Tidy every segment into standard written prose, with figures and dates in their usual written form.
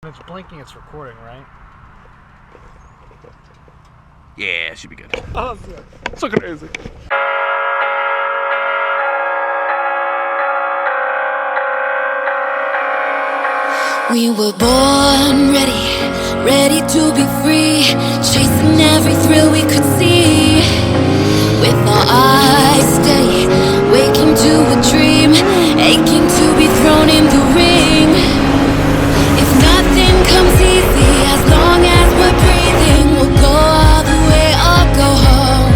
When it's blinking, it's recording, right? Yeah, it should be good. Oh, so crazy. We were born ready to be free, chasing every thrill we could see. With our eyes steady, waking to a dream, aching to be thrown in the ring. If nothing comes easy, as long as we're breathing, we'll go all the way or go home.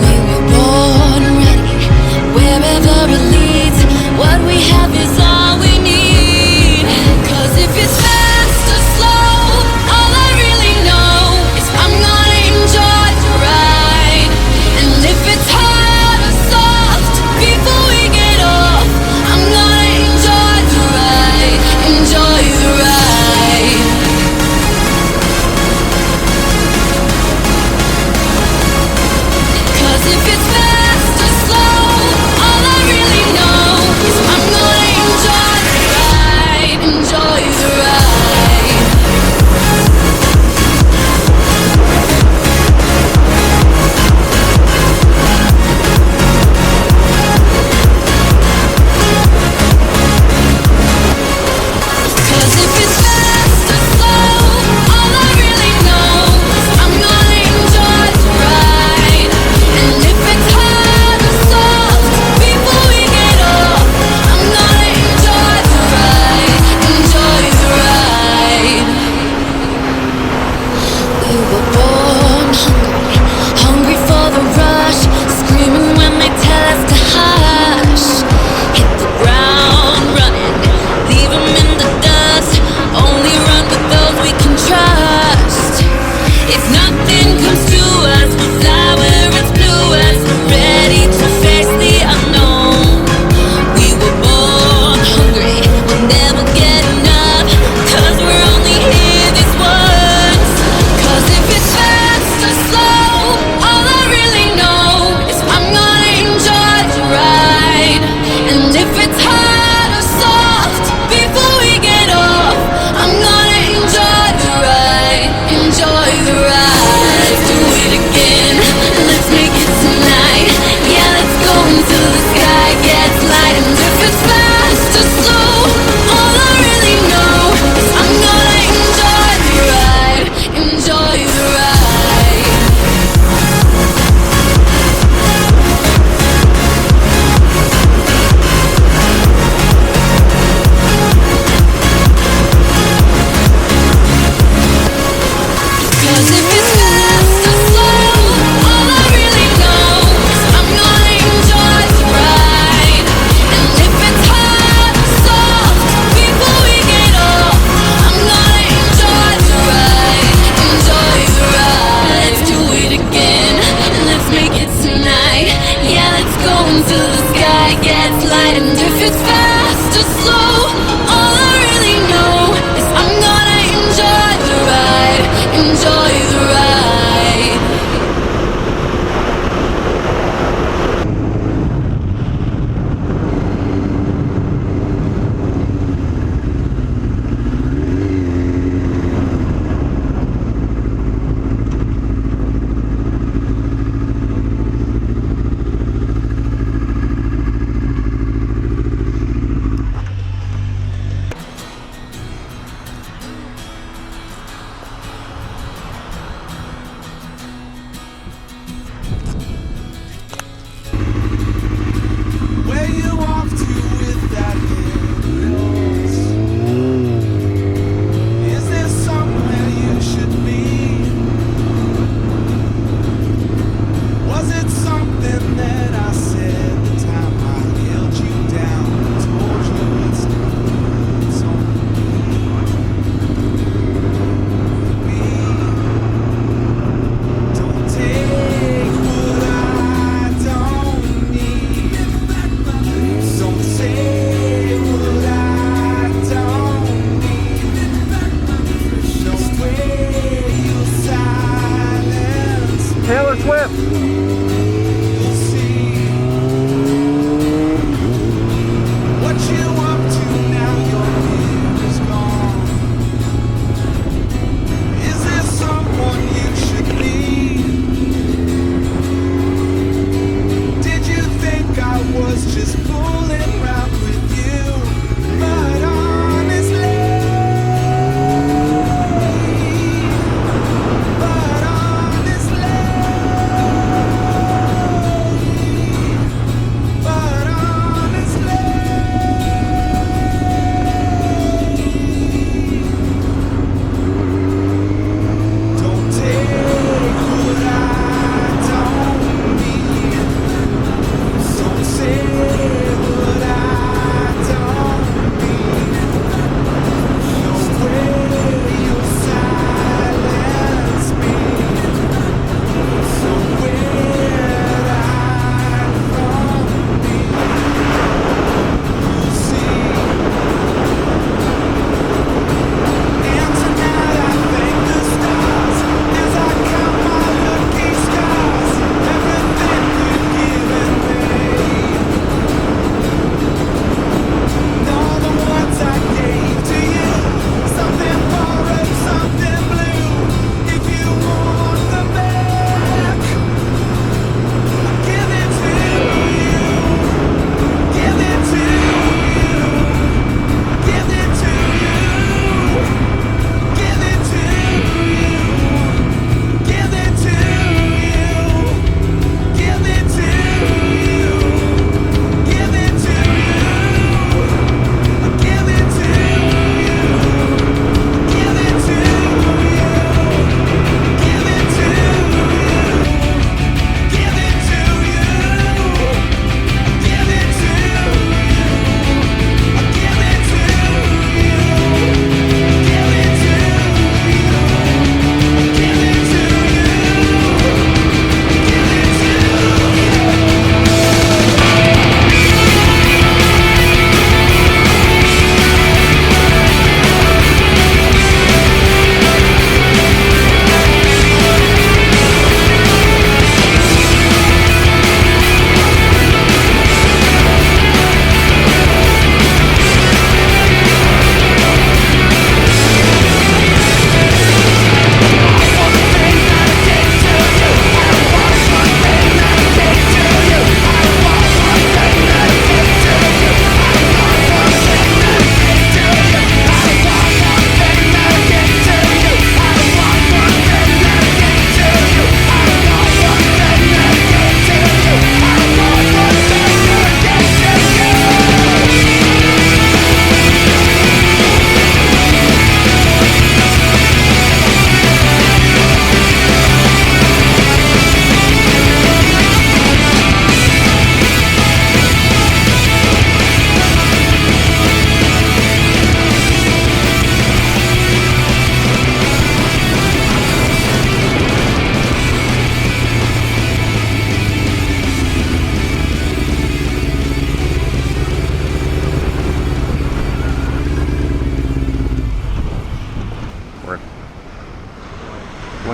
We were born ready, wherever it leads. What we have is all we need. 'Cause if it's fast or slow, all I really know is I'm gonna enjoy the ride. And if it's hard or soft, before we get off, I'm gonna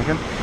Lincoln.